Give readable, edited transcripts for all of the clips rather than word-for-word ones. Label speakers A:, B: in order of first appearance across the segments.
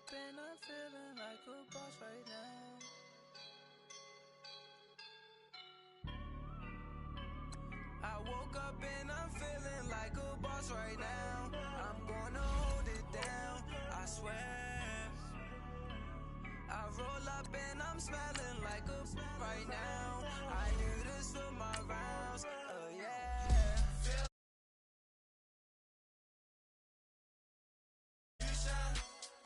A: up and I'm feeling like a boss right now. I woke up and I'm feeling like a boss right now. I'm gonna hold it down, I swear. I roll up and I'm smelling like a right now. I do this for my rounds, yeah. You shine,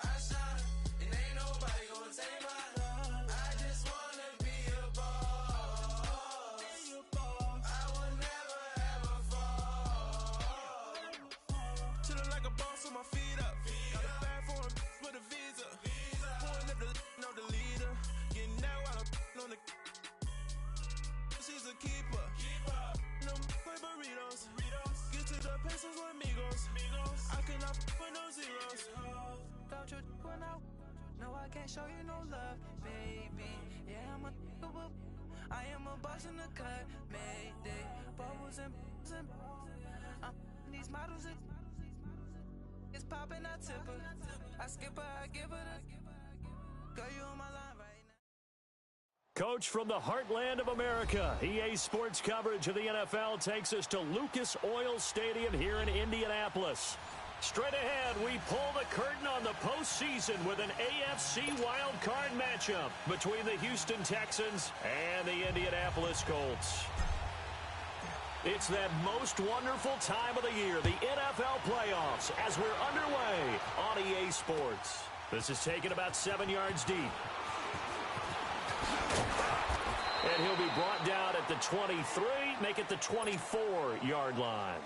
A: I shine, and ain't nobody gonna take my love. I just wanna be a boss. I will never ever fall. Chillin' like a boss with my feet up. Got a bag for him with a visa. Pulling up the know the leader. Getting out while I'm on the. She's a keeper. No play burritos. Get to the pesos with amigos. I cannot with no zeros. Don't you when no, I can't show you no love, baby. Yeah, I am a boss in the cut, Mayday. Bubbles and these models it's popping, I tip her. I skip her, I give her the. Girl, you on my line right now.
B: Coach from the heartland of America, EA Sports coverage of the NFL takes us to Lucas Oil Stadium here in Indianapolis. Straight ahead, we pull the curtain on the postseason with an AFC wildcard matchup between the Houston Texans and the Indianapolis Colts. It's that most wonderful time of the year, the NFL playoffs, as we're underway on EA Sports. This is taken about 7 yards deep. And he'll be brought down at the 23, make it the 24-yard line.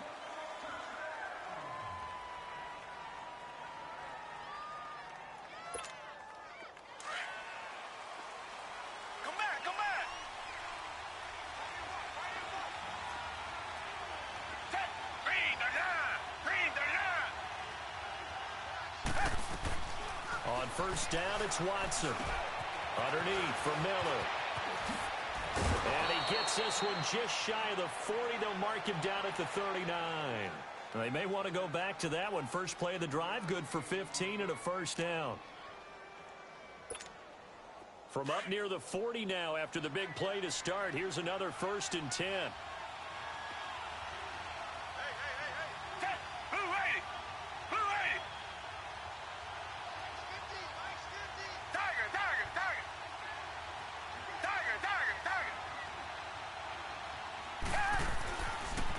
C: Come back! Green the line!
B: On first down, it's Watson. Underneath for Miller. And he gets this one just shy of the 40. They'll mark him down at the 39. They may want to go back to that one. First play of the drive, good for 15 and a first down. From up near the 40 now after the big play to start. Here's another 1st and 10.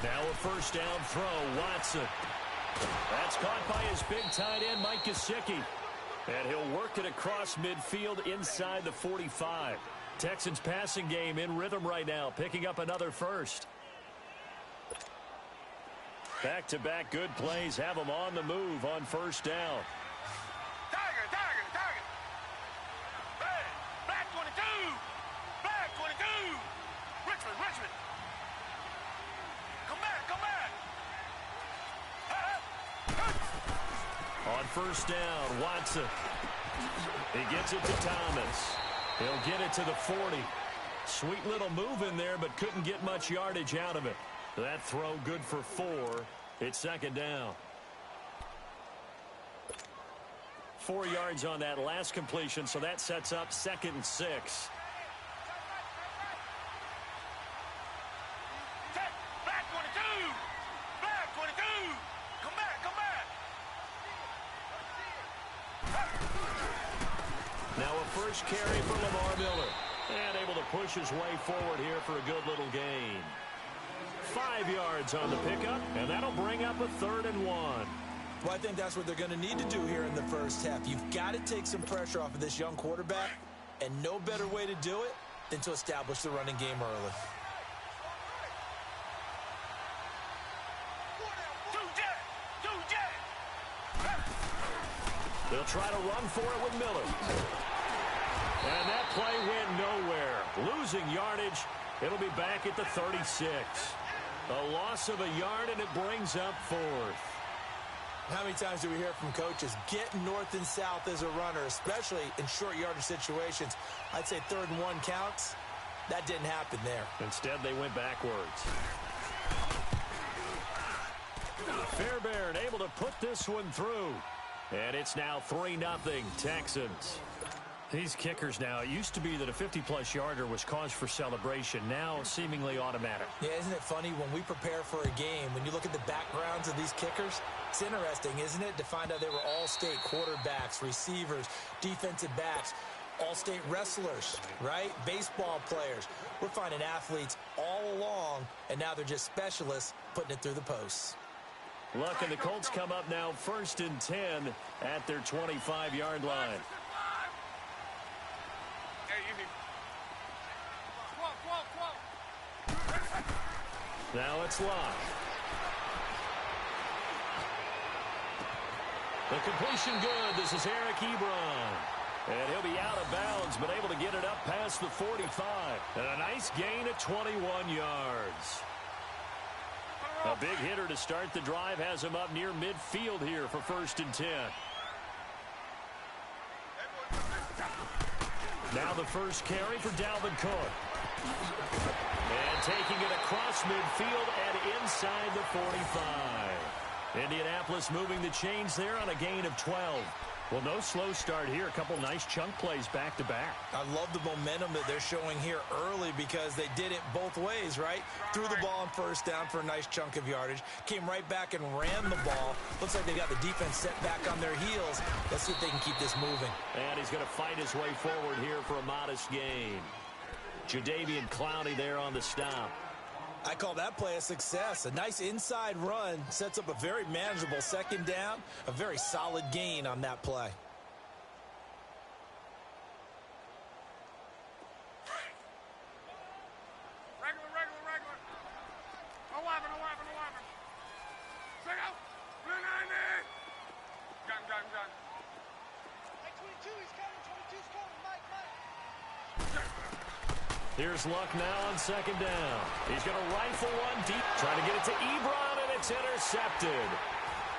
B: Now a first down throw, Watson. That's caught by his big tight end, Mike Gesicki. And he'll work it across midfield inside the 45. Texans passing game in rhythm right now, picking up another first. Back-to-back good plays have them on the move on first down.
C: Tiger! Black 22! Richmond! Come back!
B: On first down, Watson. He gets it to Thomas. He'll get it to the 40. Sweet little move in there, but couldn't get much yardage out of it. That throw good for 4. It's second down. 4 yards on that last completion, so that sets up 2nd and 6.
C: Black 22! Come back!
B: Now a first carry for Lamar Miller. And able to push his way forward here for a good little gain. 5 yards on the pickup, and that'll bring up a 3rd and 1.
D: Well, I think that's what they're going to need to do here in the first half. You've got to take some pressure off of this young quarterback, and no better way to do it than to establish the running game early.
B: They'll try to run for it with Miller. And that play went nowhere. Losing yardage. It'll be back at the 36. A loss of a yard, and it brings up 4th.
D: How many times do we hear from coaches, get north and south as a runner, especially in short yardage situations? I'd say 3rd and 1 counts. That didn't happen there.
B: Instead, they went backwards. Fairbairn able to put this one through. And it's now 3-0 Texans. These kickers now, it used to be that a 50-plus yarder was cause for celebration. Now seemingly automatic.
D: Yeah, isn't it funny when we prepare for a game, when you look at the backgrounds of these kickers, it's interesting, isn't it, to find out they were all-state quarterbacks, receivers, defensive backs, all-state wrestlers, right? Baseball players. We're finding athletes all along, and now they're just specialists putting it through the posts.
B: Look, and the Colts come up now 1st and 10 at their 25-yard line. Now it's Locke. The completion good. This is Eric Ebron. And he'll be out of bounds, but able to get it up past the 45. And a nice gain at 21 yards. A big hitter to start the drive has him up near midfield here for 1st and 10. Now the first carry for Dalvin Cook. And taking it across midfield and inside the 45. Indianapolis moving the chains there on a gain of 12. Well, no slow start here. A couple nice chunk plays back-to-back.
D: I love the momentum that they're showing here early because they did it both ways, right? Threw the ball on 1st down for a nice chunk of yardage. Came right back and ran the ball. Looks like they got the defense set back on their heels. Let's see if they can keep this moving.
B: And he's going to fight his way forward here for a modest gain. Jadeveon Clowney there on the stop.
D: I call that play a success. A nice inside run sets up a very manageable 2nd down. A very solid gain on that play.
C: Regular. 11. Straight out. 90. Gun.
E: Hey, 22, he's coming. 22's coming. Mike.
B: Here's Luck now on 2nd down. He's going to rifle one deep. Trying to get it to Ebron, and it's intercepted.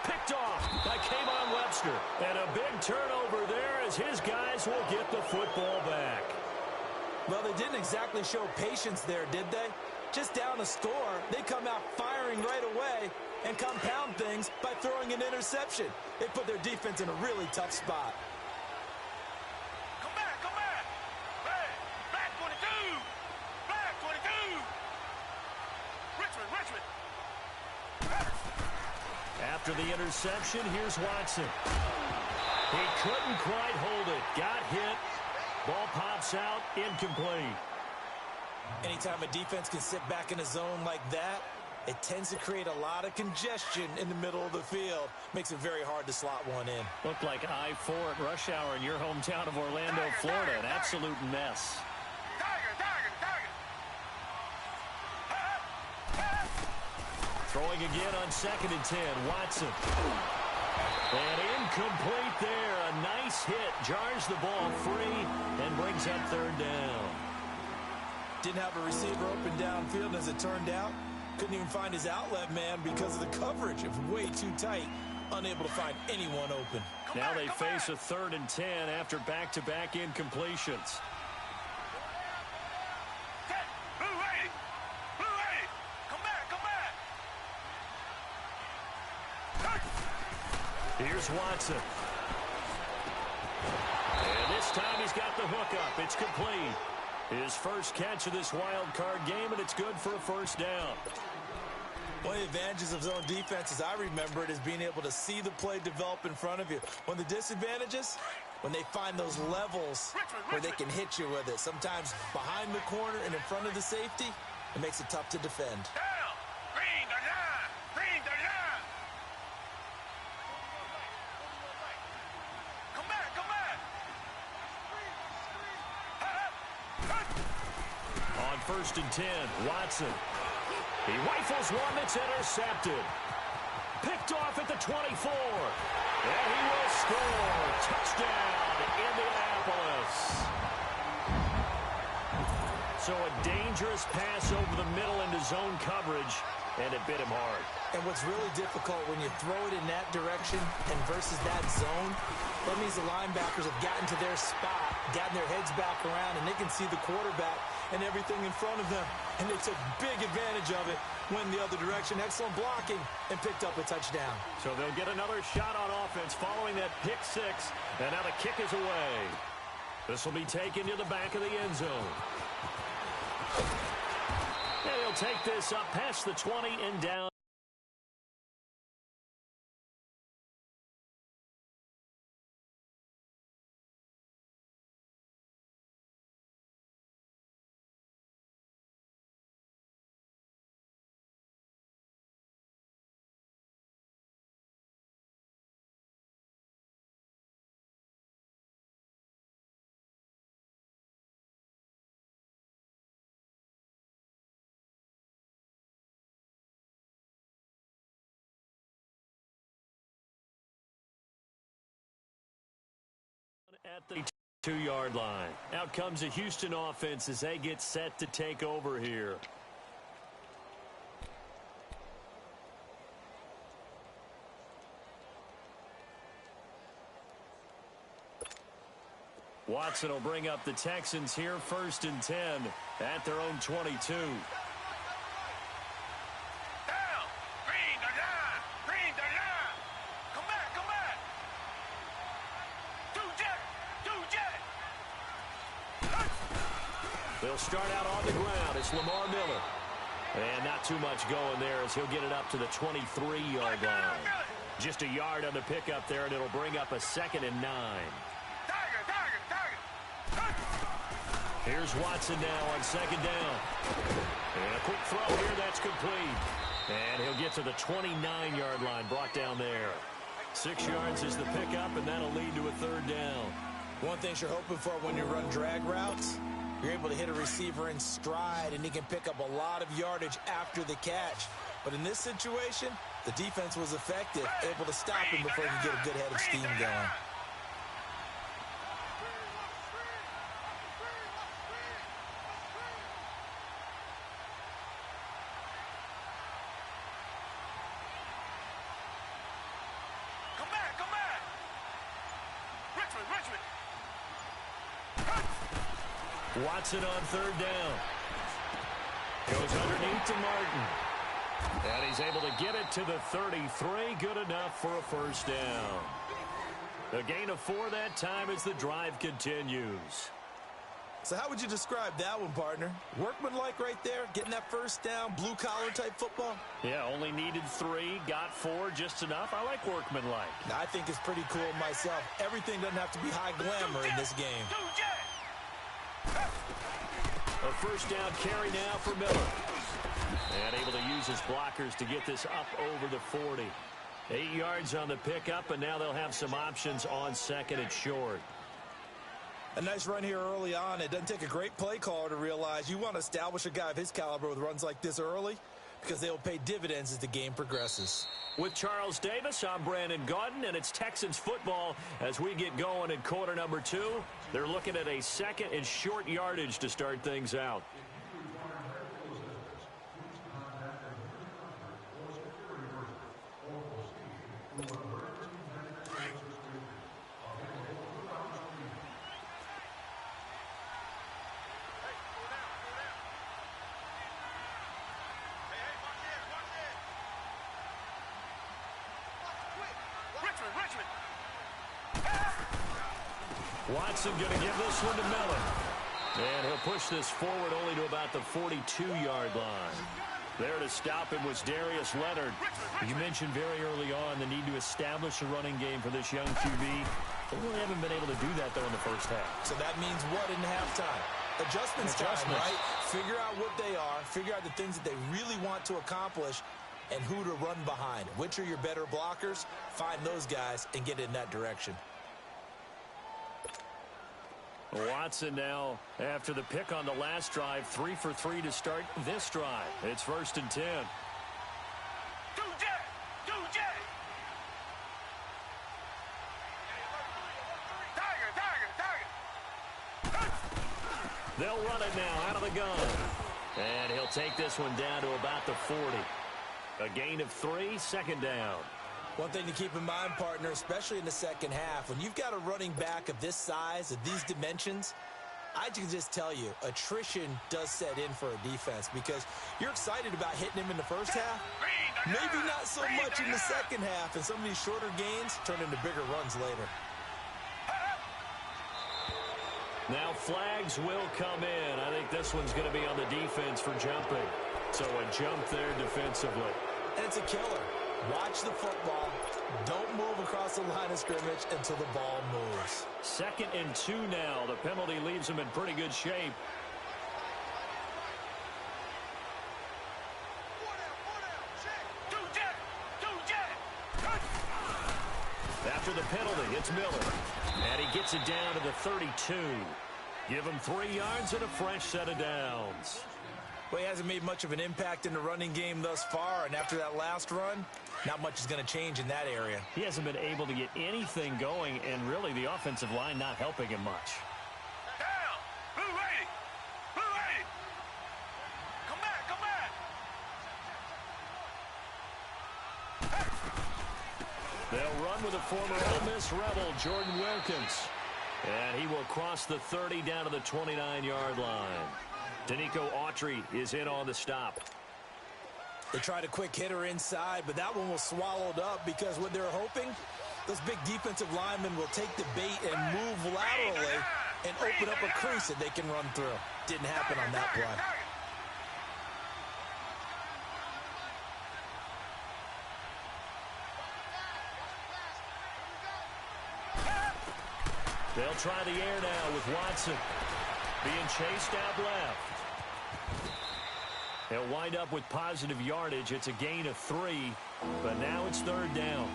B: Picked off by Kayvon Webster. And a big turnover there as his guys will get the football back.
D: Well, they didn't exactly show patience there, did they? Just down a score, they come out firing right away and compound things by throwing an interception. They put their defense in a really tough spot.
C: Come back. Hey, back 22. Back 22. Richmond.
B: After the interception, here's Watson. He couldn't quite hold it. Got hit. Ball pops out. Incomplete.
D: Anytime a defense can sit back in a zone like that, it tends to create a lot of congestion in the middle of the field. Makes it very hard to slot one in.
B: Looked like I-4 at rush hour in your hometown of Orlando, Florida. An absolute mess.
C: Tiger.
B: Throwing again on 2nd and 10. Watson. And incomplete there. A nice hit. Jars the ball free and brings up 3rd down.
D: Didn't have a receiver open downfield, and as it turned out, couldn't even find his outlet man because of the coverage. It was way too tight. Unable to find anyone open.
B: Now they face a 3rd and 10 after back-to-back incompletions.
C: Blue 80. Come back.
B: Here's Watson. And this time he's got the hook up. It's complete. His first catch of this wild card game, and it's good for a 1st down.
D: One of the advantages of zone defense, as I remember it, is being able to see the play develop in front of you. One of the disadvantages, when they find those levels where they can hit you with it. Sometimes behind the corner and in front of the safety, it makes it tough to defend.
C: Down. Green 39. Come back.
B: On 1st and 10, Watson. He rifles one that's intercepted. Picked off at the 24. And he will score. Touchdown, Indianapolis. So a dangerous pass over the middle into zone coverage, and it bit him hard.
D: And what's really difficult when you throw it in that direction and versus that zone, that means the linebackers have gotten to their spot, gotten their heads back around, and they can see the quarterback and everything in front of them. And they took big advantage of it went the other direction. Excellent blocking and picked up a touchdown.
B: So they'll get another shot on offense following that pick six. And now the kick is away. This will be taken to the back of the end zone. And he'll take this up past the 20 and down. At the 2-yard line. Out comes the Houston offense as they get set to take over here. Watson will bring up the Texans here, 1st and 10 at their own 22. They'll start out on the ground. It's Lamar Miller. And not too much going there as he'll get it up to the 23-yard line. Just a yard on the pickup there, and it'll bring up a 2nd and 9. Here's Watson now on 2nd down. And a quick throw here, that's complete. And he'll get to the 29-yard line, brought down there. 6 yards is the pickup, and that'll lead to a 3rd down.
D: One thing you're hoping for when you run drag routes, you're able to hit a receiver in stride, and he can pick up a lot of yardage after the catch. But in this situation, the defense was effective, able to stop him before he could get a good head of steam going.
B: Watson on 3rd down. Goes underneath to Martin. And he's able to get it to the 33. Good enough for a 1st down. A gain of 4 that time as the drive continues.
D: So how would you describe that one, partner? Workmanlike right there, getting that 1st down, blue-collar type football?
B: Yeah, only needed 3, got 4, just enough. I like workmanlike.
D: I think it's pretty cool myself. Everything doesn't have to be high glamour in this game.
B: A 1st down carry now for Miller. And able to use his blockers to get this up over the 40. 8 yards on the pickup, and now they'll have some options on 2nd and short.
D: A nice run here early on. It doesn't take a great play caller to realize you want to establish a guy of his caliber with runs like this early because they will pay dividends as the game progresses.
B: With Charles Davis, I'm Brandon Gaudin, and it's Texans football as we get going in quarter number 2. They're looking at a 2nd and short yardage to start things out. Watson going to give this one to Miller. And he'll push this forward only to about the 42-yard line. There to stop him was Darius Leonard. You mentioned very early on the need to establish a running game for this young QB. They really haven't been able to do that, though, in the first half.
D: So that means what in halftime? Adjustments time, right? Figure out what they are, figure out the things that they really want to accomplish, and who to run behind. Which are your better blockers? Find those guys and get in that direction.
B: Watson now, after the pick on the last drive, 3 for 3 to start this drive. It's 1st and 10. They'll run it now out of the gun. And he'll take this one down to about the 40. A gain of 3, 2nd down.
D: One thing to keep in mind, partner, especially in the second half, when you've got a running back of this size, of these dimensions, I can just tell you, attrition does set in for a defense because you're excited about hitting him in the first half. Maybe not so much in the second half, and some of these shorter gains turn into bigger runs later.
B: Now flags will come in. I think this one's going to be on the defense for jumping. So a jump there defensively.
D: And it's a killer. Watch the football. Don't move across the line of scrimmage until the ball moves.
B: 2nd and 2 now. The penalty leaves him in pretty good shape. After the penalty, it's Miller. And he gets it down to the 32. Give him 3 yards and a fresh set of downs.
D: Well, he hasn't made much of an impact in the running game thus far, and after that last run, not much is going to change in that area.
B: He hasn't been able to get anything going, and really the offensive line not helping him much.
C: Down! Blue 80! Blue 80! Come back, come back!
B: They'll run with a former Ole Miss Rebel, Jordan Wilkins. And he will cross the 30 down to the 29-yard line. Danico Autry is in on the stop.
D: They tried a quick hitter inside, but that one was swallowed up because what they're hoping, those big defensive linemen will take the bait and move laterally and open up a crease that they can run through. Didn't happen on that play.
B: They'll try the air now with Watson being chased out left. They'll wind up with positive yardage. It's a gain of 3, but now it's 3rd down.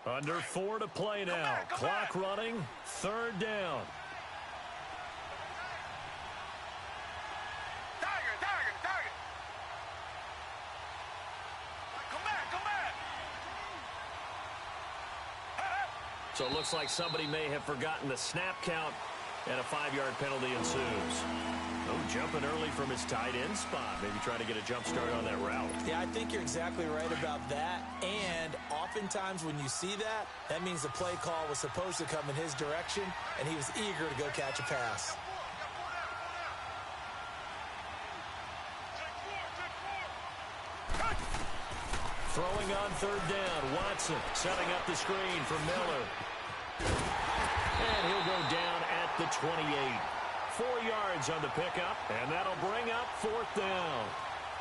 B: Under 4 to play now. Clock running, 3rd down. So it looks like somebody may have forgotten the snap count, and a 5-yard penalty ensues. Oh, jumping early from his tight end spot. Maybe trying to get a jump start on that route.
D: Yeah, I think you're exactly right about that. And oftentimes when you see that, that means the play call was supposed to come in his direction, and he was eager to go catch a pass.
B: Throwing on 3rd down, Watson setting up the screen for Miller. And he'll go down at the 28. 4 yards on the pickup, and that'll bring up 4th down.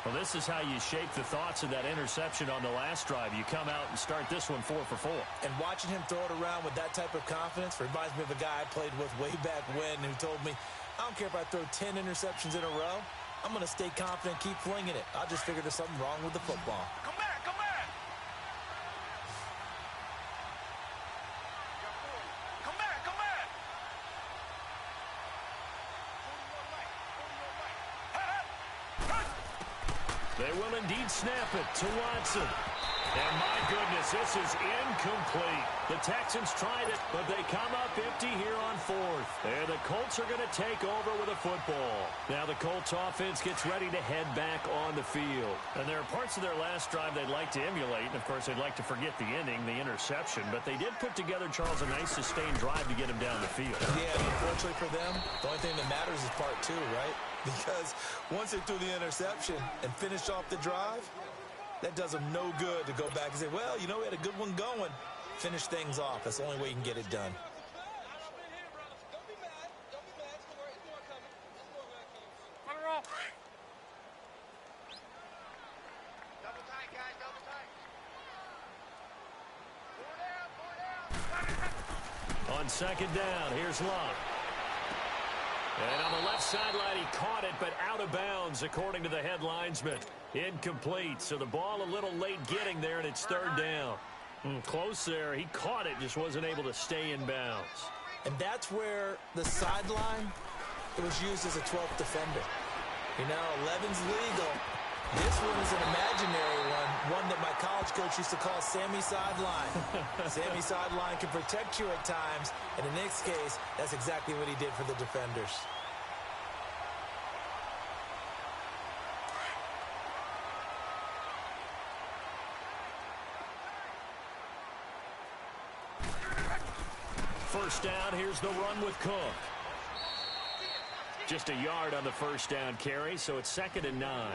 B: Well, this is how you shape the thoughts of that interception on the last drive. You come out and start this one 4 for 4.
D: And watching him throw it around with that type of confidence reminds me of a guy I played with way back when who told me, I don't care if I throw 10 interceptions in a row. I'm going to stay confident, keep flinging it. I'll just figure there's something wrong with the football.
C: Come back, come back! Come back, come back!
B: They will indeed snap it to Watson. And my goodness, this is incomplete. The Texans tried it, but they come up empty here on 4th. And the Colts are going to take over with a football. Now the Colts offense gets ready to head back on the field. And there are parts of their last drive they'd like to emulate. And, of course, they'd like to forget the ending, the interception. But they did put together, Charles, a nice sustained drive to get him down the field.
D: Yeah, unfortunately for them, the only thing that matters is part 2, right? Because once they threw the interception and finished off the drive, that does them no good to go back and say, well, you know, we had a good one going. Finish things off. That's the only way you can get it done.
E: Double tight, guys, double tight.
B: On 2nd down, here's Love. And on the left sideline, he caught it, but out of bounds, according to the head linesman. Incomplete, so the ball a little late getting there, and it's 3rd down. Close there. He caught it, just wasn't able to stay in bounds.
D: And that's where the sideline, it was used as a 12th defender. You know, 11's legal. This one is an imaginary one that my college coach used to call Sammy Sideline. Sammy Sideline can protect you at times, and in this case, that's exactly what he did for the defenders.
B: first down. Here's the run with Cook. Just a yard on the first down carry, so it's 2nd and 9.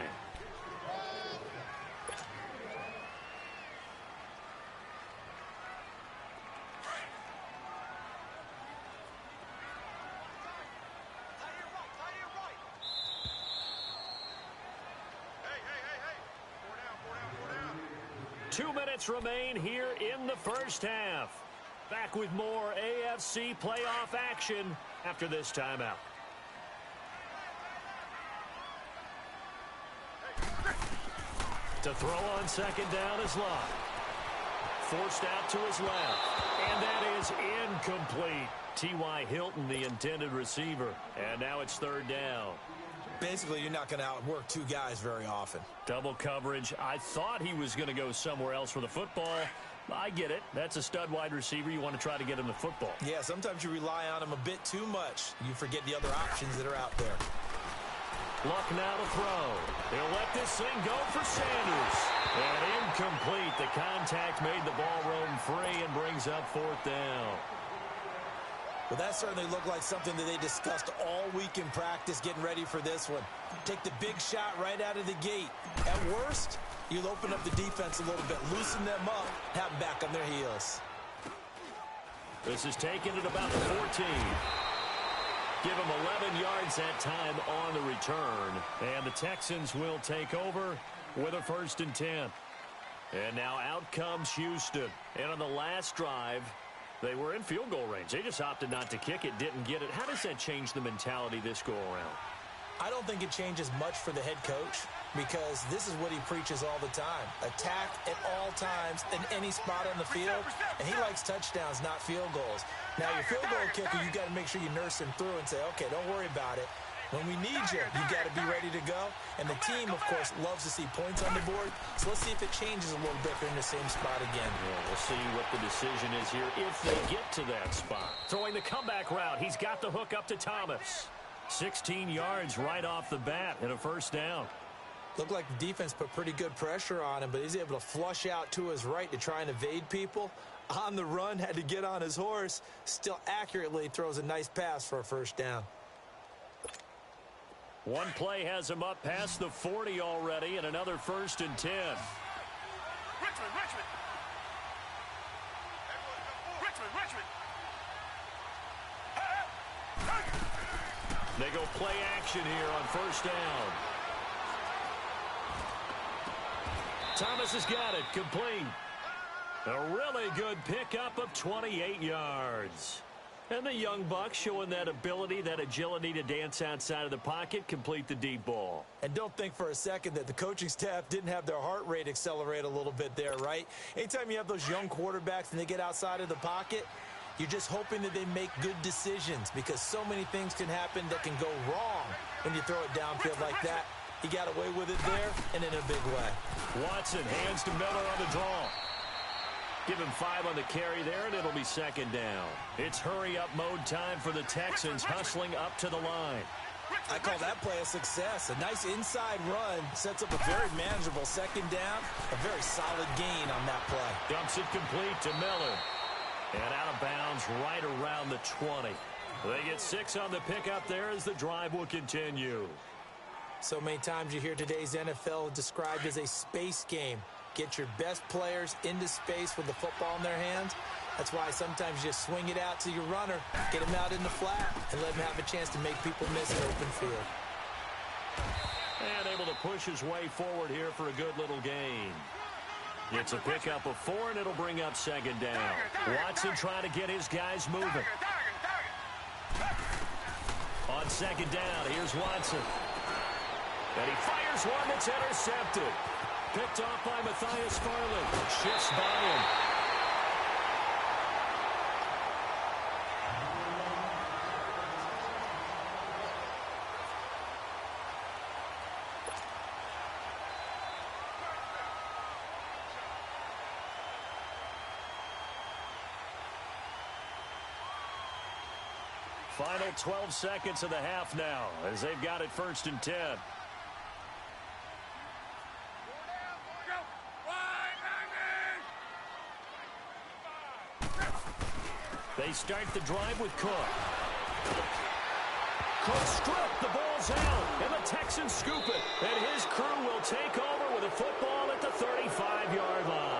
C: Four down.
B: 2 minutes remain here in the first half. Back with more AFC playoff action after this timeout. To throw on 2nd down is Locke. Forced out to his left. And that is incomplete. T.Y. Hilton, the intended receiver. And now it's 3rd down.
D: Basically, you're not going to outwork two guys very often.
B: Double coverage. I thought he was going to go somewhere else for the football. I get it. That's a stud wide receiver. You want to try to get him the football.
D: Yeah, sometimes you rely on him a bit too much. You forget the other options that are out there.
B: Luck now to throw. He'll let this thing go for Sanders. And incomplete. The contact made the ball roam free and brings up 4th down.
D: Well, that certainly looked like something that they discussed all week in practice getting ready for this one. Take the big shot right out of the gate. At worst, you'll open up the defense a little bit, loosen them up, have them back on their heels.
B: This is taken at about the 14. Give him 11 yards that time on the return. And the Texans will take over with a 1st and 10. And now out comes Houston. And on the last drive, they were in field goal range. They just opted not to kick it, didn't get it. How does that change the mentality this go around?
D: I don't think it changes much for the head coach because this is what he preaches all the time. Attack at all times in any spot on the field, and he likes touchdowns, not field goals. Now, your field goal kicker, you got to make sure you nurse him through and say, okay, don't worry about it. When we need you, you got to be ready to go. And the team, of course, loves to see points on the board. So let's see if it changes a little bit if they're in the same spot again.
B: Well, we'll see what the decision is here if they get to that spot. Throwing the comeback route. He's got the hook up to Thomas. 16 yards right off the bat and a 1st down.
D: Looked like the defense put pretty good pressure on him, but he's able to flush out to his right to try and evade people. On the run, had to get on his horse. Still accurately throws a nice pass for a 1st down.
B: One play has him up past the 40 already and another 1st and 10.
C: Richmond.
B: They go play action here on 1st down. Thomas has got it. Complete. A really good pickup of 28 yards. And the young buck showing that ability, that agility to dance outside of the pocket, complete the deep ball.
D: And don't think for a second that the coaching staff didn't have their heart rate accelerate a little bit there, right? Anytime you have those young quarterbacks and they get outside of the pocket, you're just hoping that they make good decisions because so many things can happen that can go wrong when you throw it downfield like that. He got away with it there and in a big way.
B: Watson hands to Miller on the draw. Give him 5 on the carry there, and it'll be 2nd down. It's hurry-up mode time for the Texans, hustling up to the line.
D: I call that play a success. A nice inside run sets up a very manageable 2nd down. A very solid gain on that play.
B: Dumps it complete to Miller. And out of bounds right around the 20. They get 6 on the pickup there as the drive will continue.
D: So many times you hear today's NFL described as a space game. Get your best players into space with the football in their hands. That's why sometimes you just swing it out to your runner, get him out in the flat, and let him have a chance to make people miss an open field.
B: And able to push his way forward here for a good little gain. It's a pickup of 4, and it'll bring up 2nd down. Watson trying to get his guys moving. On 2nd down, here's Watson. And he fires one that's intercepted. Picked off by Matthias Farley. Shifts by him. Final 12 seconds of the half now as they've got it 1st and 10. They start the drive with Cook. Cook stripped, the ball's out, and the Texans scoop it. And his crew will take over with a football at the 35-yard line.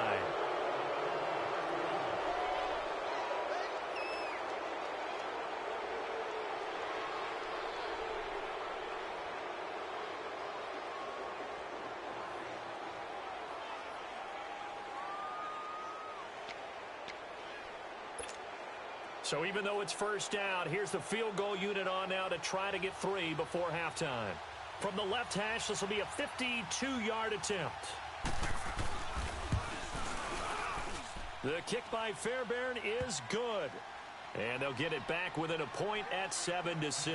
B: So even though it's first down, here's the field goal unit on now to try to get 3 before halftime. From the left hash, this will be a 52-yard attempt. The kick by Fairbairn is good. And they'll get it back within a point at 7-6.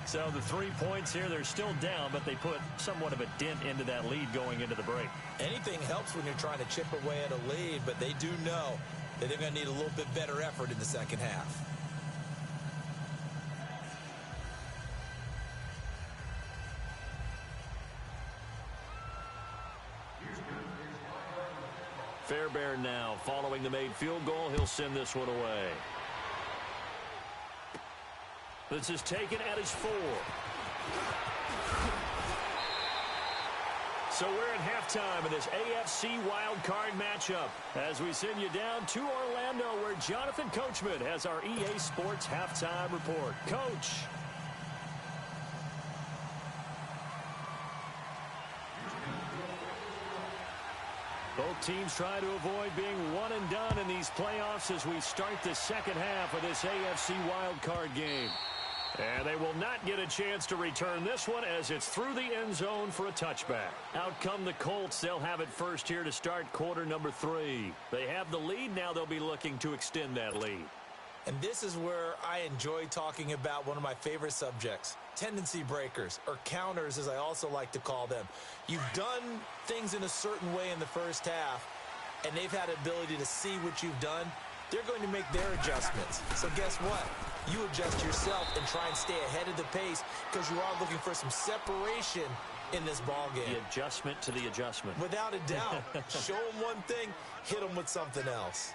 B: So the 3 points here, they're still down, but they put somewhat of a dent into that lead going into the break.
D: Anything helps when you're trying to chip away at a lead, but they do know that they're going to need a little bit better effort in the second half.
B: Fairbairn now following the made field goal. He'll send this one away. This is taken at his 4. So we're at halftime of this AFC wildcard matchup as we send you down to Orlando where Jonathan Coachman has our EA Sports halftime report. Coach. Both teams try to avoid being one and done in these playoffs as we start the second half of this AFC wildcard game. And they will not get a chance to return this one as it's through the end zone for a touchback. Out come the Colts. They'll have it first here to start quarter number 3. They have the lead. Now they'll be looking to extend that lead.
D: And this is where I enjoy talking about one of my favorite subjects, tendency breakers, or counters as I also like to call them. You've done things in a certain way in the first half, and they've had the ability to see what you've done. They're going to make their adjustments. So guess what? You adjust yourself and try and stay ahead of the pace because you are looking for some separation in this ball game.
B: The adjustment to the adjustment.
D: Without a doubt. Show them one thing, hit them with something else.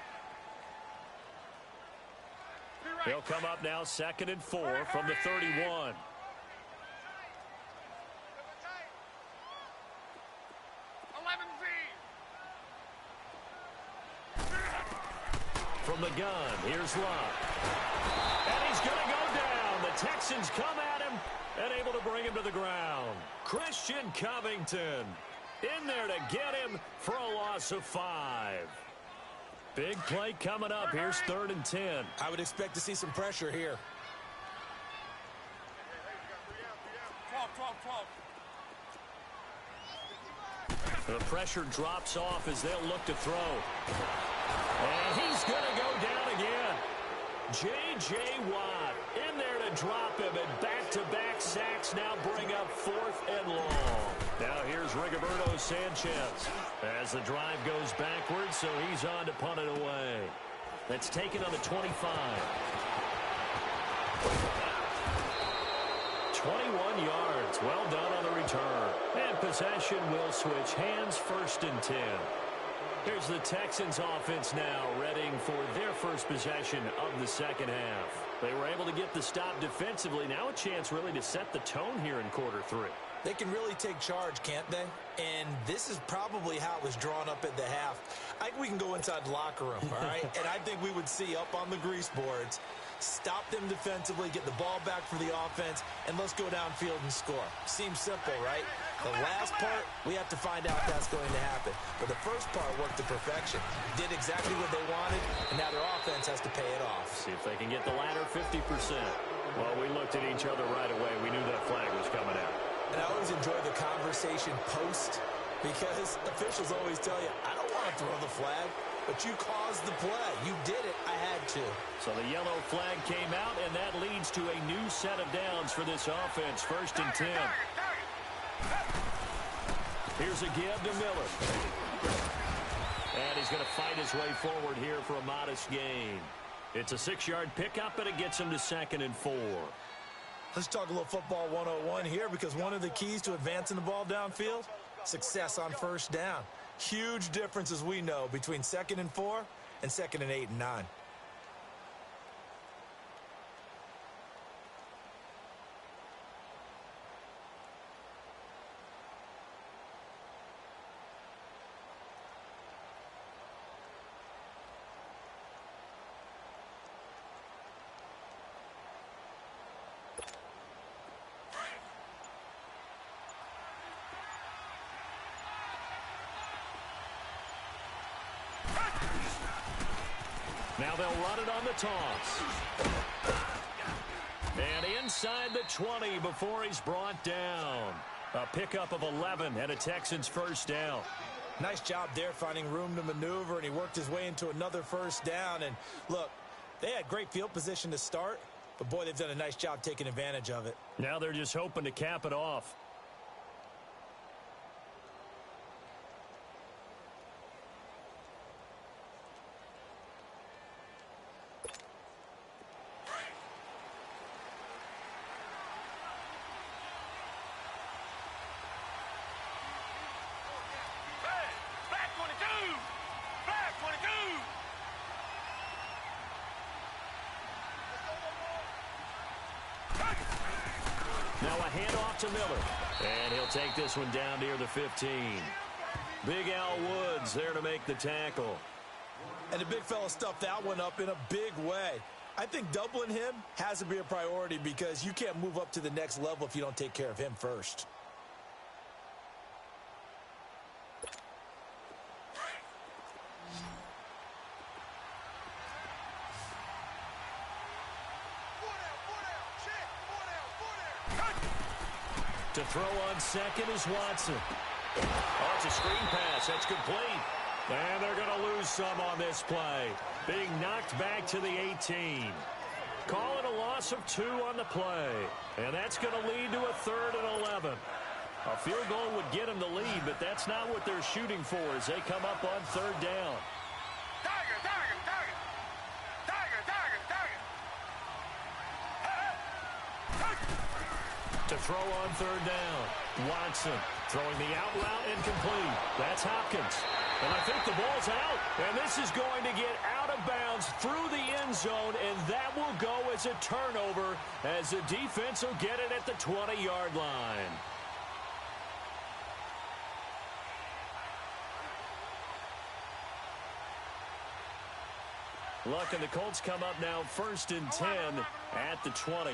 B: They'll come up now 2nd and 4 from the 31. From the gun, here's Love. And he's going to go down. The Texans come at him and able to bring him to the ground. Christian Covington in there to get him for a loss of 5. Big play coming up. Here's 3rd and 10.
D: I would expect to see some pressure here.
C: 12.
B: The pressure drops off as they'll look to throw. And he's going to go down again. J.J. Watt in there to drop him, and back-to-back sacks now bring up 4th and long. Now here's Rigoberto Sanchez as the drive goes backwards, so he's on to punt it away. That's taken on the 25. 21 yards. Well done on the return. And possession will switch hands, 1st and 10. Here's the Texans offense now, readying for their first possession of the second half. They were able to get the stop defensively. Now a chance really to set the tone here in quarter 3.
D: They can really take charge, can't they? And this is probably how it was drawn up at the half. I think we can go inside the locker room, all right? And I think we would see up on the grease boards, stop them defensively, get the ball back for the offense, and let's go downfield and score. Seems simple, right? The last part, we have to find out if that's going to happen. But the first part worked to perfection. Did exactly what they wanted, and now their offense has to pay it off.
B: See if they can get the latter 50%. Well, we looked at each other right away. We knew that flag was coming out.
D: And I always enjoy the conversation post because officials always tell you, I don't want to throw the flag, but you caused the play. You did it. I had to.
B: So the yellow flag came out, and that leads to a new set of downs for this offense. 1st and 10. Here's a give to Miller. And he's going to fight his way forward here for a modest gain. It's a 6-yard pickup, and it gets him to 2nd and 4.
D: Let's talk a little football 101 here because one of the keys to advancing the ball downfield, success on first down. Huge difference, as we know, between 2nd and 4 and 2nd and 8 and 9.
B: Now they'll run it on the toss. And inside the 20 before he's brought down. A pickup of 11 and a Texans first down.
D: Nice job there finding room to maneuver, and he worked his way into another first down. And look, they had great field position to start, but boy, they've done a nice job taking advantage of it.
B: Now they're just hoping to cap it off. Now a handoff to Miller. And he'll take this one down near the 15. Big Al Woods there to make the tackle.
D: And the big fella stuffed that one up in a big way. I think doubling him has to be a priority because you can't move up to the next level if you don't take care of him first.
B: To throw on second is Watson. Oh, it's a screen pass. That's complete. And they're going to lose some on this play. Being knocked back to the 18. Call it a loss of 2 on the play. And that's going to lead to a 3rd and 11. A field goal would get them the lead, but that's not what they're shooting for as they come up on 3rd down.
C: Tiger, tiger, tiger. Tiger, tiger, tiger.
B: To throw on 3rd down. Watson throwing the out route incomplete. That's Hopkins. And I think the ball's out. And this is going to get out of bounds through the end zone, and that will go as a turnover as the defense will get it at the 20-yard line. Luck and the Colts come up now 1st and 10 at the 20.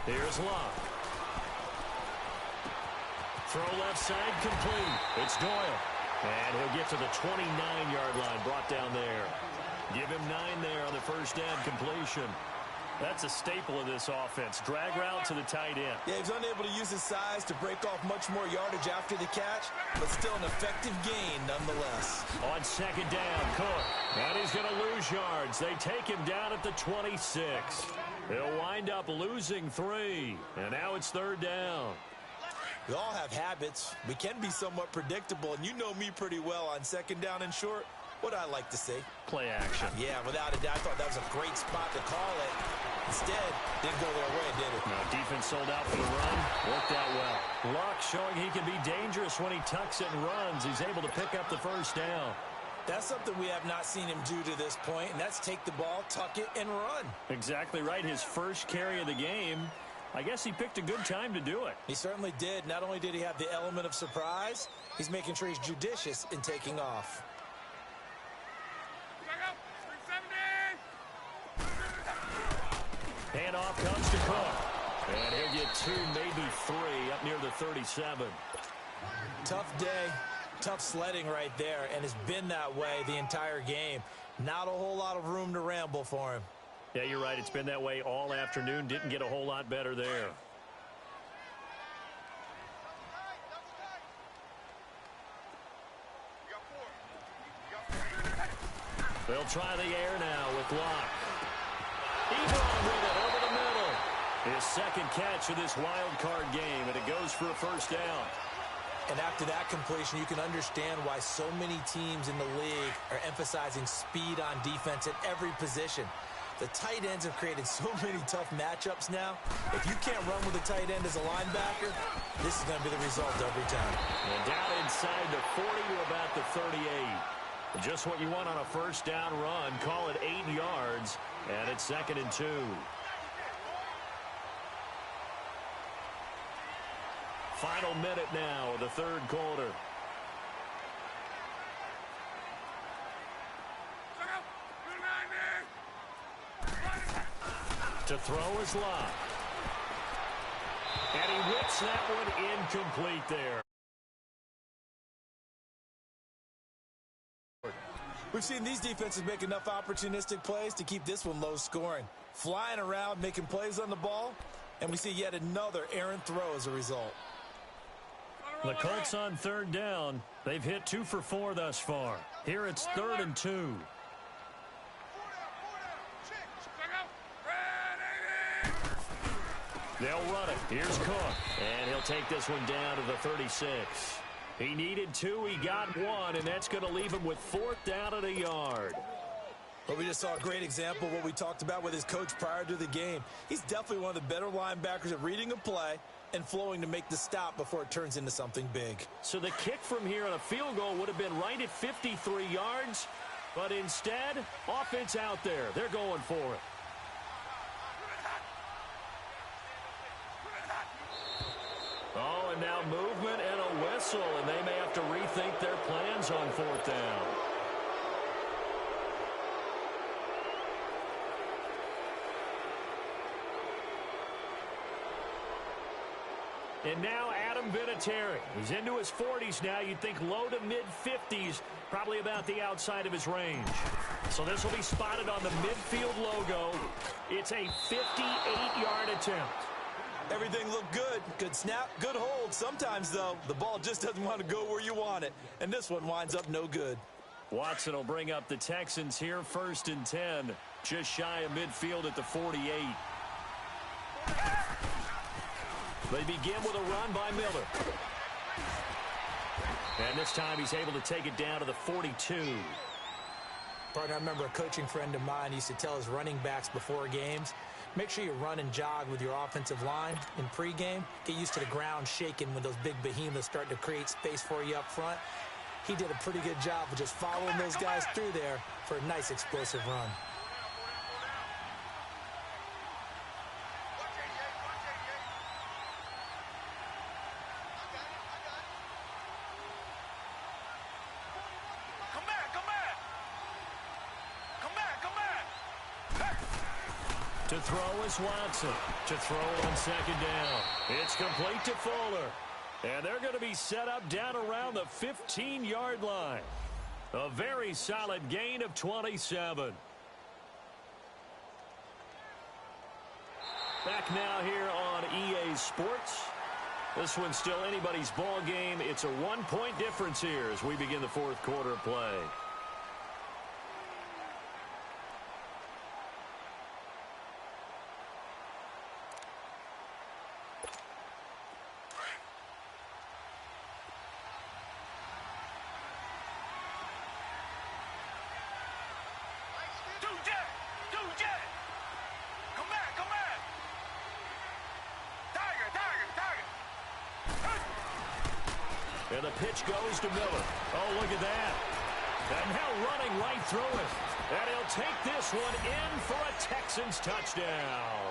B: Here's Locke. Throw left side complete. It's Doyle. And he'll get to the 29-yard line, brought down there. Give him 9 there on the first down completion. That's a staple of this offense. Drag route to the tight end.
D: Yeah, he's unable to use his size to break off much more yardage after the catch, but still an effective gain nonetheless.
B: On 2nd down, Cook. And he's going to lose yards. They take him down at the 26. He'll wind up losing 3. And now it's 3rd down.
D: We all have habits. We can be somewhat predictable, and you know me pretty well on 2nd down and short. What I like to see.
B: Play action.
D: Yeah, without a doubt. I thought that was a great spot to call it. Instead, didn't go their way, did it?
B: No, defense sold out for the run. Worked out well. Luck showing he can be dangerous when he tucks it and runs. He's able to pick up the first down.
D: That's something we have not seen him do to this point, and that's take the ball, tuck it, and run.
B: Exactly right. His first carry of the game. I guess he picked a good time to do it.
D: He certainly did. Not only did he have the element of surprise, he's making sure he's judicious in taking off.
B: Handoff comes to Cook. And he'll get 2, maybe 3 up near the 37.
D: Tough day, tough sledding right there, and it's been that way the entire game. Not a whole lot of room to ramble for him.
B: Yeah, you're right. It's been that way all afternoon. Didn't get a whole lot better there. They'll try the air now with Locke. Ebron with it over the middle. His 2nd catch of this wild card game, and it goes for a first down.
D: And after that completion, you can understand why so many teams in the league are emphasizing speed on defense at every position. The tight ends have created so many tough matchups now. If you can't run with a tight end as a linebacker, this is going to be the result every time.
B: And down inside the 40 to about the 38. Just what you want on a first down run. Call it 8 yards, and it's 2nd and 2. Final minute now of the 3rd quarter. To throw is Locke. And he whips that one incomplete there.
D: We've seen these defenses make enough opportunistic plays to keep this one low scoring. Flying around, making plays on the ball, and we see yet another errant throw as a result.
B: The Colts on third down. They've hit 2 for 4 thus far. Here it's 3rd and 2. They'll run it. Here's Cook, and he'll take this one down to the 36. He needed 2, he got 1, and that's going to leave him with 4th down and a yard.
D: But we just saw a great example of what we talked about with his coach prior to the game. He's definitely one of the better linebackers at reading a play and flowing to make the stop before it turns into something big.
B: So the kick from here on a field goal would have been right at 53 yards, but instead, offense out there. They're going for it. Oh, and now movement and a whistle, and they may have to rethink their plans on 4th down. And now Adam Vinatieri. He's into his 40s now. You'd think low to mid-50s, probably about the outside of his range. So this will be spotted on the midfield logo. It's a 58-yard attempt.
D: Everything looked good. Good snap, good hold. Sometimes, though, the ball just doesn't want to go where you want it. And this one winds up no good.
B: Watson will bring up the Texans here, 1st and 10. Just shy of midfield at the 48. They begin with a run by Miller. And this time he's able to take it down to the 42.
D: Partner, I remember a coaching friend of mine used to tell his running backs before games, make sure you run and jog with your offensive line in pregame. Get used to the ground shaking when those big behemoths start to create space for you up front. He did a pretty good job of just following those guys through there for a nice explosive run.
B: To throw is Watson. To throw on 2nd down. It's complete to Fuller. And they're going to be set up down around the 15-yard line. A very solid gain of 27. Back now here on EA Sports. This one's still anybody's ball game. It's a 1-point difference here as we begin the 4th quarter play. And the pitch goes to Miller. Oh, look at that. And now running right through it. And he'll take this one in for a Texans touchdown.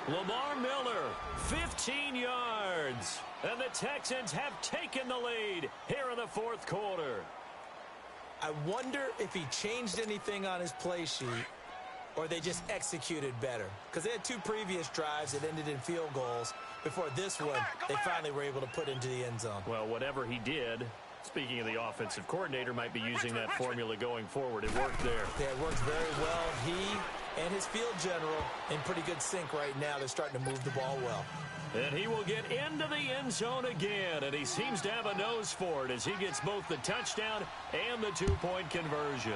B: Lamar Miller, 15 yards. And the Texans have taken the lead here in the 4th quarter.
D: I wonder if he changed anything on his play sheet or they just executed better. Because they had 2 previous drives that ended in field goals. Before this one, they finally were able to put into the end zone.
B: Well, whatever he did, speaking of the offensive coordinator, might be using that formula going forward. It worked there.
D: Yeah, it worked very well. He and his field general in pretty good sync right now. They're starting to move the ball well.
B: And he will get into the end zone again, and he seems to have a nose for it as he gets both the touchdown and the 2-point conversion.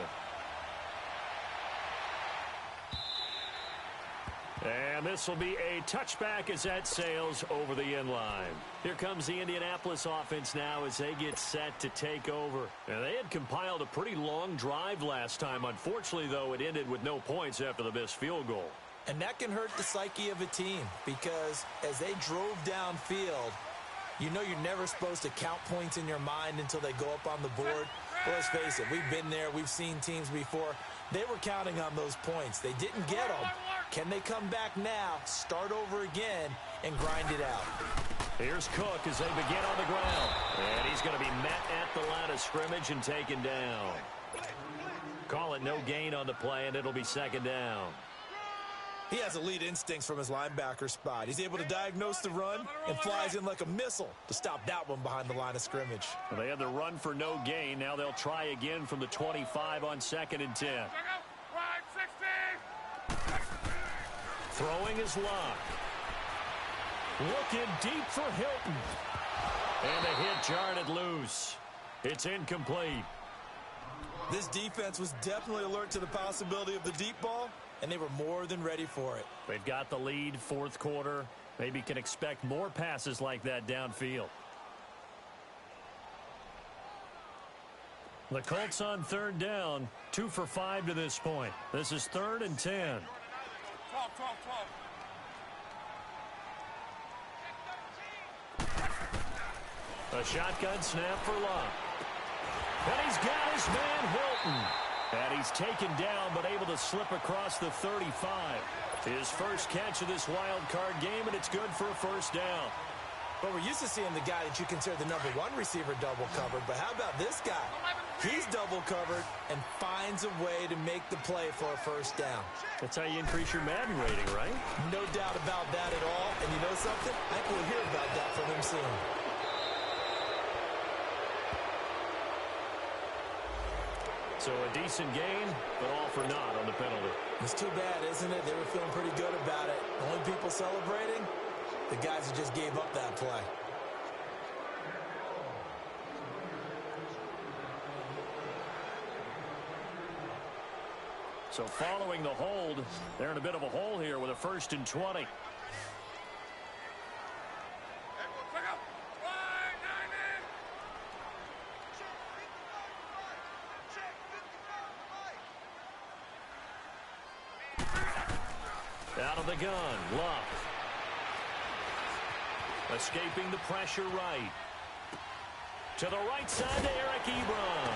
B: And this will be a touchback as that sails over the end line. Here comes the Indianapolis offense now as they get set to take over. And they had compiled a pretty long drive last time. Unfortunately, though, it ended with no points after the missed field goal.
D: And that can hurt the psyche of a team because as they drove downfield, you know you're never supposed to count points in your mind until they go up on the board. Well, let's face it, we've been there. We've seen teams before. They were counting on those points. They didn't get them. Can they come back now, start over again, and grind it out?
B: Here's Cook as they begin on the ground. And he's going to be met at the line of scrimmage and taken down. Call it no gain on the play, and it'll be 2nd down.
D: He has elite instincts from his linebacker spot. He's able to diagnose the run and flies in like a missile to stop that one behind the line of scrimmage.
B: Well, they had the run for no gain. Now they'll try again from the 25 on 2nd and 10. Throwing his lock. Looking deep for Hilton. And a hit jarred loose. It's incomplete.
D: This defense was definitely alert to the possibility of the deep ball, and they were more than ready for it.
B: They've got the lead, 4th quarter. Maybe can expect more passes like that downfield. The Colts on 3rd down, 2 for 5 to this point. This is 3rd and 10.
C: 12.
B: A shotgun snap for Love. And he's got his man Hilton. And he's taken down but able to slip across the 35. His first catch of this wild card game, and it's good for a 1st down.
D: But we're used to seeing the guy that you consider the number 1 receiver double covered. But how about this guy? He's double covered and finds a way to make the play for a 1st down.
B: That's how you increase your Madden rating, right?
D: No doubt about that at all. And you know something? I think we'll hear about that from him soon.
B: So a decent gain, but all for naught on the penalty.
D: It's too bad, isn't it? They were feeling pretty good about it. The only people celebrating, the guys who just gave up that play.
B: So following the hold, they're in a bit of a hole here with a 1st and 20. Out of the gun, Luck. Escaping the pressure right. To the right side to Eric Ebron.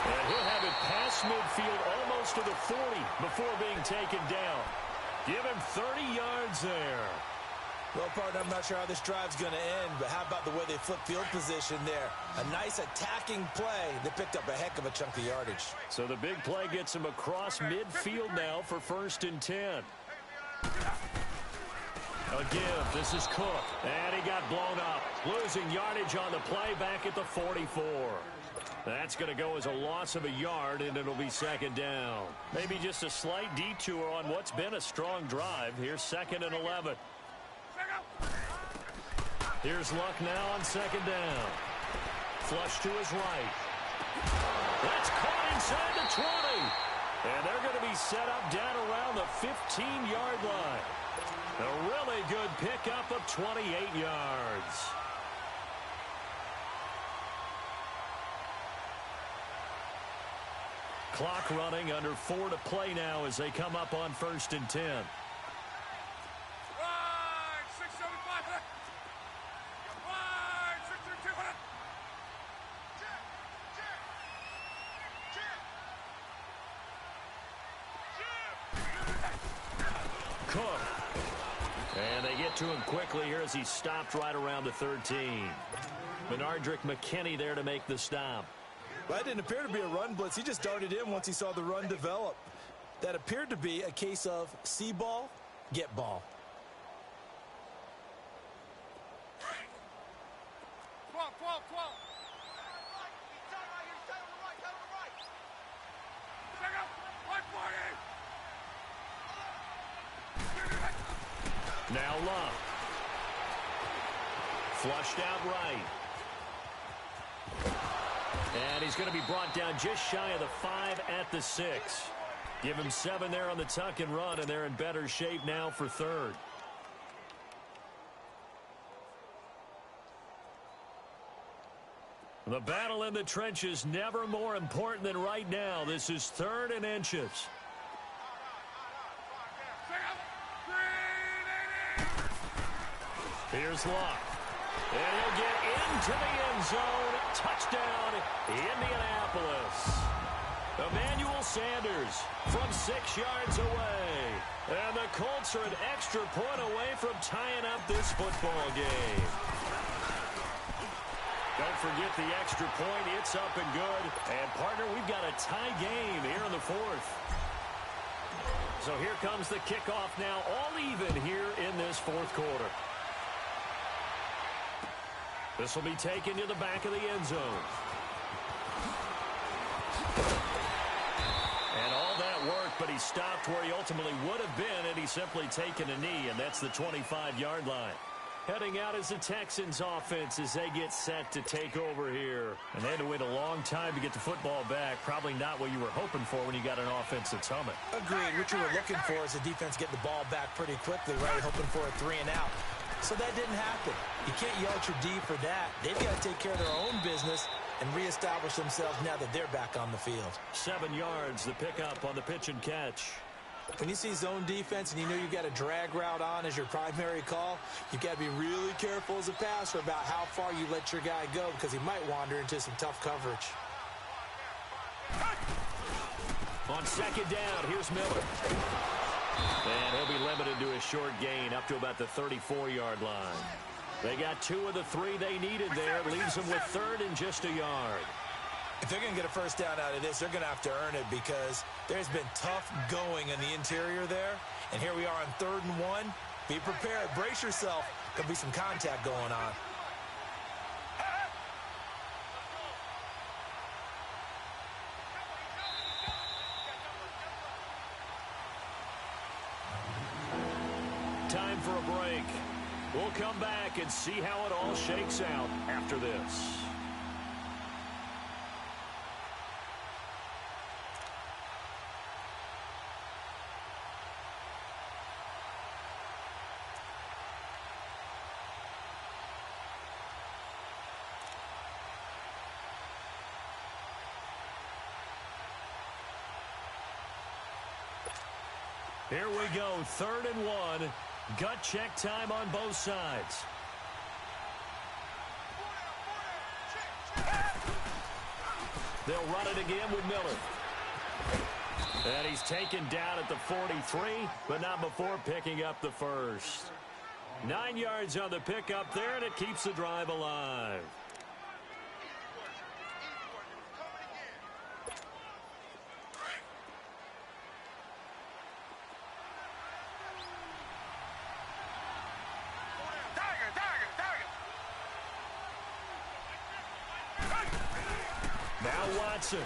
B: And he'll have it past midfield almost to the 40 before being taken down. Give him 30 yards there.
D: Well, partner, I'm not sure how this drive's going to end, but how about the way they flip field position there? A nice attacking play that picked up a heck of a chunk of yardage.
B: So the big play gets him across midfield now for 1st and 10. A give. This is Cook. And he got blown up. Losing yardage on the play back at the 44. That's going to go as a loss of a yard, and it'll be 2nd down. Maybe just a slight detour on what's been a strong drive. Here's 2nd and 11. Here's Luck now on 2nd down. Flush to his right. That's caught inside the 20. And they're going to be set up down around the 15-yard line. A really good pickup of 28 yards. Clock running, under 4 to play now as they come up on 1st and 10. Cook. And they get to him quickly here as he stopped right around the 13. Benardrick McKinney there to make the stop.
D: Well, that didn't appear to be a run blitz. He just darted in once he saw the run develop. That appeared to be a case of see ball, get ball.
C: 12.
B: Now Love. Flushed out right. And he's going to be brought down just shy of the 5 at the 6. Give him 7 there on the tuck and run, and they're in better shape now for 3rd. The battle in the trenches never more important than right now. This is 3rd and inches. Here's Luck. And he'll get into the end zone. Touchdown, Indianapolis. Emmanuel Sanders from 6 yards away. And the Colts are an extra point away from tying up this football game. Don't forget the extra point. It's up and good. And, partner, we've got a tie game here in the 4th. So here comes the kickoff now, all even here in this fourth quarter. This will be taken to the back of the end zone. And all that work, but he stopped where he ultimately would have been, and he's simply taken a knee, and that's the 25-yard line. Heading out is the Texans offense as they get set to take over here. And they had to wait a long time to get the football back. Probably not what you were hoping for when you got an offense that's humming.
D: Agreed. What you were looking for is the defense getting the ball back pretty quickly, right? Hoping for a 3 and out. So that didn't happen. You can't yell at your D for that. They've got to take care of their own business and reestablish themselves now that they're back on the field.
B: 7 yards, the pickup on the pitch and catch.
D: When you see zone defense and you know you've got a drag route on as your primary call, you've got to be really careful as a passer about how far you let your guy go because he might wander into some tough coverage.
B: On second down, here's Miller. And he'll be limited to a short gain up to about the 34-yard line. They got 2 of the 3 they needed there. Leaves them with 3rd and just a yard.
D: If they're going to get a first down out of this, they're going to have to earn it because there's been tough going in the interior there. And here we are on 3rd and 1. Be prepared. Brace yourself. Could be some contact going on.
B: Time for a break. We'll come back and see how it all shakes out after this. Here we go, 3rd and 1. Gut check time on both sides. They'll run it again with Miller. And he's taken down at the 43, but not before picking up the first. 9 yards on the pickup there, and it keeps the drive alive. Now Watson.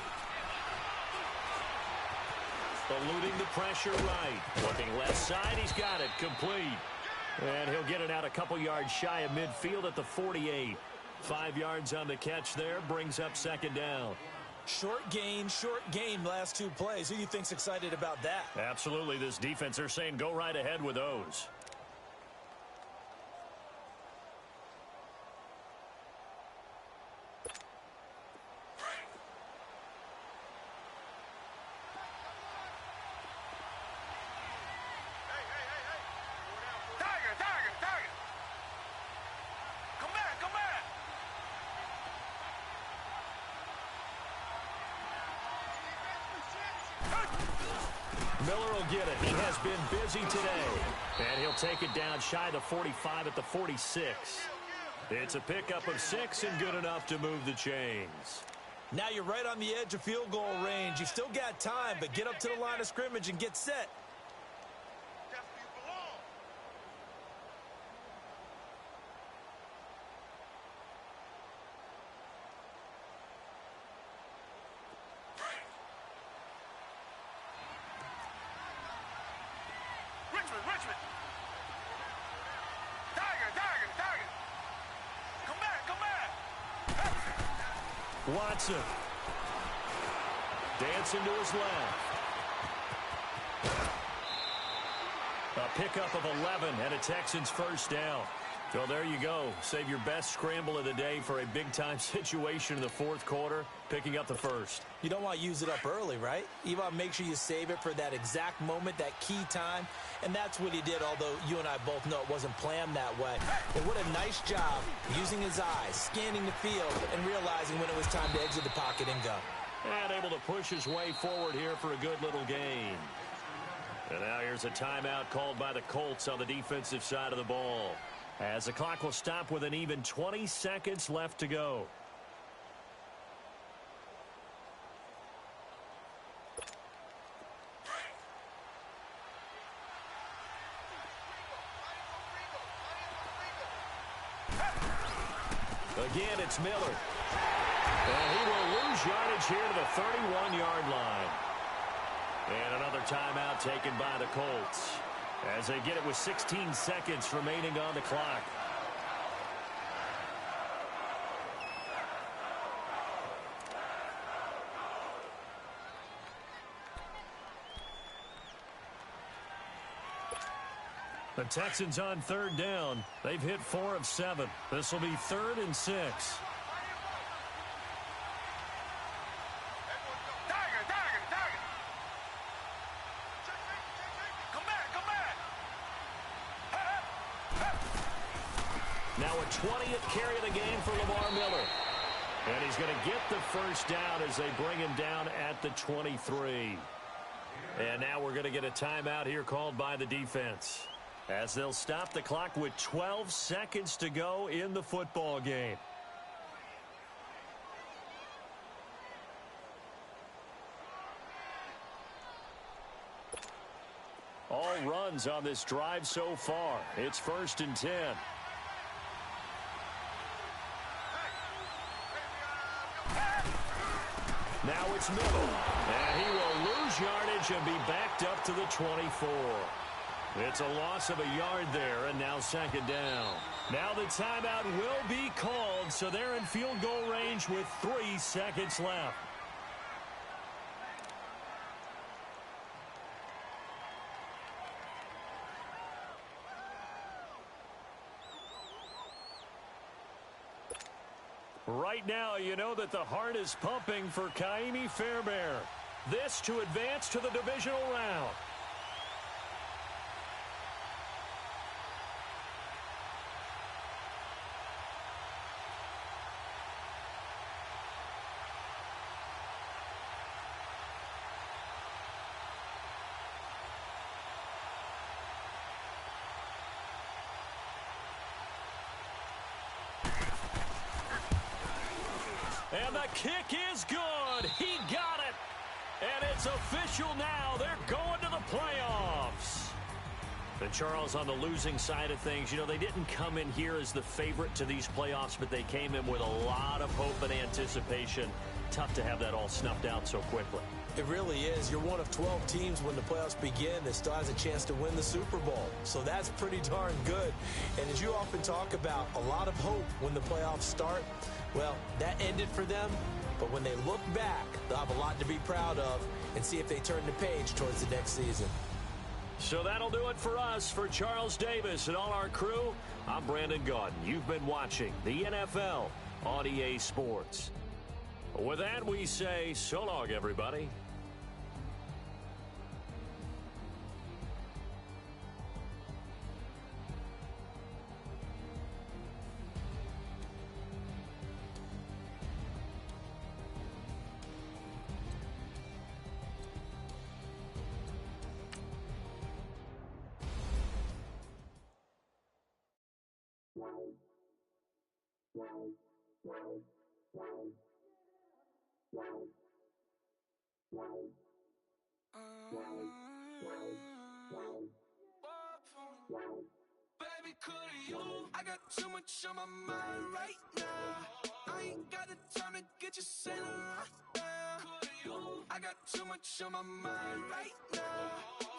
B: Eluding the pressure right. Looking left side, he's got it. Complete. And he'll get it out a couple yards shy of midfield at the 48. 5 yards on the catch there. Brings up 2nd down.
D: Short gain, last 2 plays. Who do you think's excited about that?
B: Absolutely. This defense, they're saying go right ahead with those. Miller will get it. He has been busy today. And he'll take it down shy of the 45 at the 46. It's a pickup of 6 and good enough to move the chains.
D: Now you're right on the edge of field goal range. You've still got time, but get up to the line of scrimmage and get set.
C: Richmond. Tiger. Come back.
B: Watson. Dancing to his left. A pickup of 11 and a Texans first down. So there you go. Save your best scramble of the day for a big-time situation in the 4th quarter, picking up the first.
D: You don't want to use it up early, right? You want to make sure you save it for that exact moment, that key time. And that's what he did, although you and I both know it wasn't planned that way. But what a nice job using his eyes, scanning the field, and realizing when it was time to exit the pocket and go.
B: And able to push his way forward here for a good little gain. And now here's a timeout called by the Colts on the defensive side of the ball, as the clock will stop with an even 20 seconds left to go. Again, it's Miller. And he will lose yardage here to the 31-yard line. And another timeout taken by the Colts as they get it with 16 seconds remaining on the clock. The Texans on third down. They've hit 4 of 7. This will be 3rd and 6. Now a 20th carry of the game for Lamar Miller. And he's going to get the first down as they bring him down at the 23. And now we're going to get a timeout here called by the defense, as they'll stop the clock with 12 seconds to go in the football game. All runs on this drive so far. It's 1st and 10. Now it's Miller. And he will lose yardage and be backed up to the 24. It's a loss of a yard there, and now 2nd down. Now the timeout will be called, so they're in field goal range with 3 seconds left. Right now, you know that the heart is pumping for Kaimi Fairbairn. This to advance to the divisional round. And the kick is good. He got it. And it's official now. They're going to the playoffs. And Charles, on the losing side of things, you know, they didn't come in here as the favorite to these playoffs, but they came in with a lot of hope and anticipation. Tough to have that all snuffed out so quickly.
D: It really is. You're one of 12 teams when the playoffs begin that still has a chance to win the Super Bowl. So that's pretty darn good. And as you often talk about, a lot of hope when the playoffs start. Well, that ended for them. But when they look back, they'll have a lot to be proud of and see if they turn the page towards the next season.
B: So that'll do it for us. For Charles Davis and all our crew, I'm Brandon Gaudin. You've been watching the NFL on EA Sports. With that, we say so long, everybody.
A: Baby, could you? I got too much on my mind right now. I ain't got the time to get you sitting right now. Could you? I got too much on my mind right now.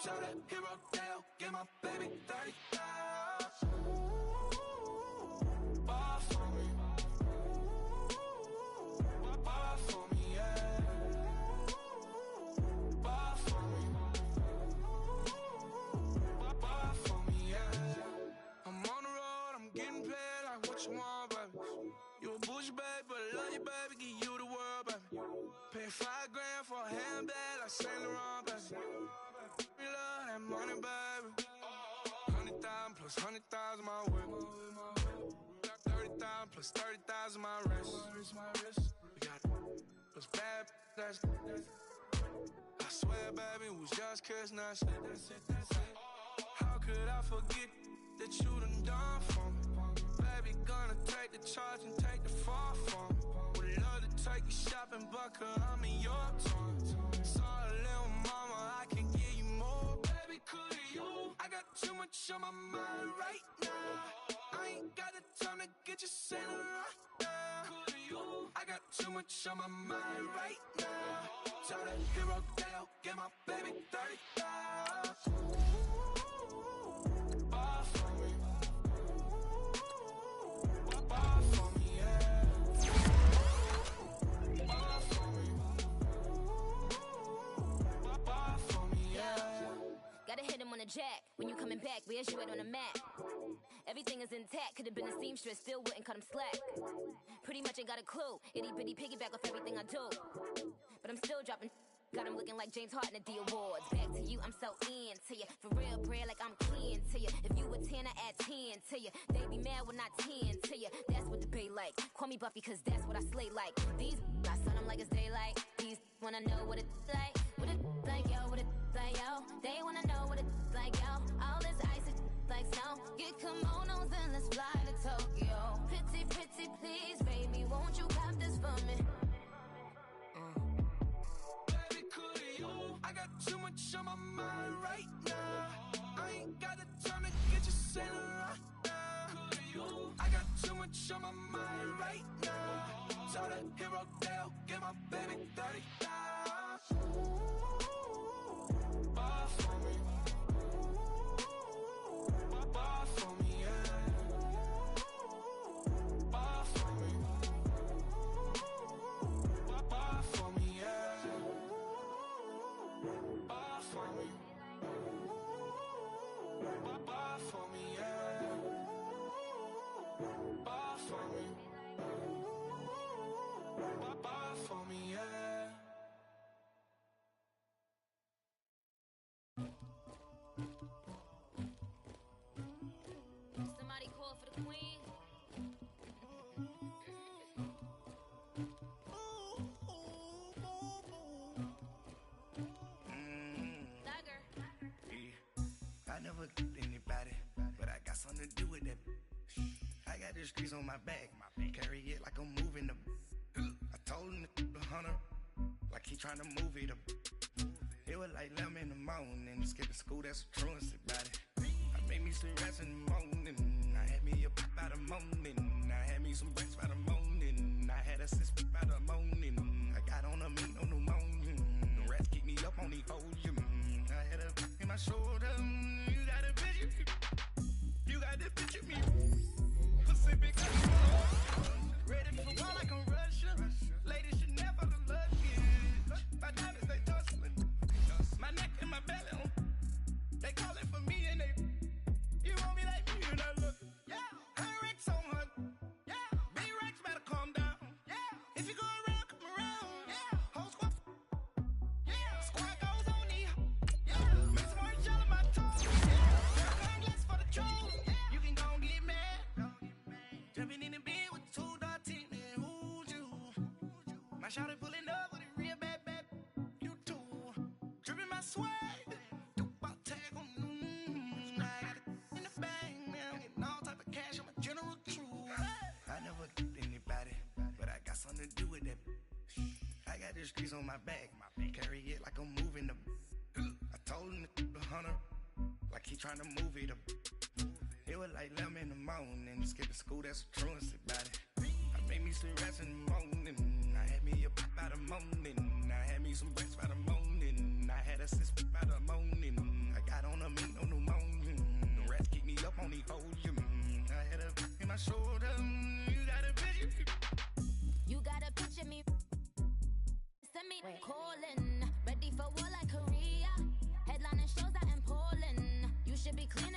A: Tell that hero Dale, get my baby 30,000. Bar for me. Bar for me, yeah. Bar for me. Bar for me, yeah. I'm on the road, I'm getting paid like what you want, baby. You a bougie, baby, but I love you, baby. Give you the world, baby. Pay $5 grand for a handbag like Saint Laurent, baby. We love that money, baby. 100,000 plus 100,000 my way. Got 30,000 plus 30,000 my wrist. We got those bad, that's I swear, baby, it was just kiss, that's it. How could I forget that you done for me? Baby, gonna take the charge and take the fall from me. Would love to take you shopping, but cause I'm in your town. Sorry, little mama, I can give you more. Baby, could you? I got too much on my mind right now. I ain't got the time to get you sitting right now. you. I got too much on my mind right now. Tell that hero that I'll get my baby 30,000. Bar for me. Bar for me, yeah. Bar for me. Bar for me, yeah.
F: Gotta hit him on the jack. When you coming back, where's you at on the map? Everything is intact. Could've been a seamstress, still wouldn't cut him slack. Pretty much ain't got a clue. Itty bitty piggyback off everything I do. But I'm still dropping. Got him looking like James Harden at the awards. Back to you, I'm so into you. For real, bread, like I'm kin to you. If you a 10, I add 10 to you. They be mad when I 10 to you. That's what the bay like. Call me Buffy, cause that's what I slay like. These, I sun them like it's daylight. These wanna know what it's like. What it like, yo, what it like, yo. They wanna know what it's like, yo. All this ice is like snow. Get kimonos and let's fly to Tokyo. Pretty, pretty, please, baby, won't you pop this for me?
A: Baby, could you? I got too much on my mind right now. I ain't got the time to get you sailing right now. Could you? I got too much on my mind right now. Tell that hero that I'll get my baby 30,000. Bar for me. Bar for me, yeah. Bar for me. Bar for me, yeah. Bar for me. Bar for me, yeah. Bar for me. Bar for me, yeah.
F: Somebody call for the queen. Dagger.
A: I never get anybody, but I got something to do with that. I got the streets on my back, carry it like I'm moving the. I told him to the hunter, like he trying to move it up. It was like 11 in the morning, skipping school, that's a truancy about it. I made me some rest in the morning, I had me up by the morning, I had me some breaks by the morning, I had a sis by the morning, I got on a meat on the morning, the rats keep me up on the podium, I had a in my shoulder, you got a picture, you got to picture me, Pacific, ready for war like I'm Russia, ladies should never look lucky, my diamonds they tussling, my neck and my belly on, they calling for me and they, you want me like me and I look, yeah, her Rex on her, yeah, big Rex better calm down, yeah, if you go around, come around, yeah, whole squad, yeah, squad goes on the, yeah, make some orange gel in my toes, yeah, glass for the trolls, yeah, you can go and get mad, jumping in the bed with 2 dots in it, who's you, my shawty pulling up with a real bad, you too, dripping my swag, do about tag on, I got it in the bag, man, I'm getting all type of cash, I'm a general true, I never get anybody, but I got something to do with that, I got the streets on my back, carry it like I'm moving the, I told him to the hunter, like he trying to move it up, it was like 11 in the morning, skipping school, that's a truancy about it, I made me some rest in the morning, I had me up by the morning, I had me some breaks by the morning, I had a sis by the morning, I got on a meat on the morning, the rats keep me up on the podium, I had a in my shoulder, you got a picture,
F: You gotta picture me. Send me calling. Ready for war like Korea. Headlining shows out in Poland. You should be clean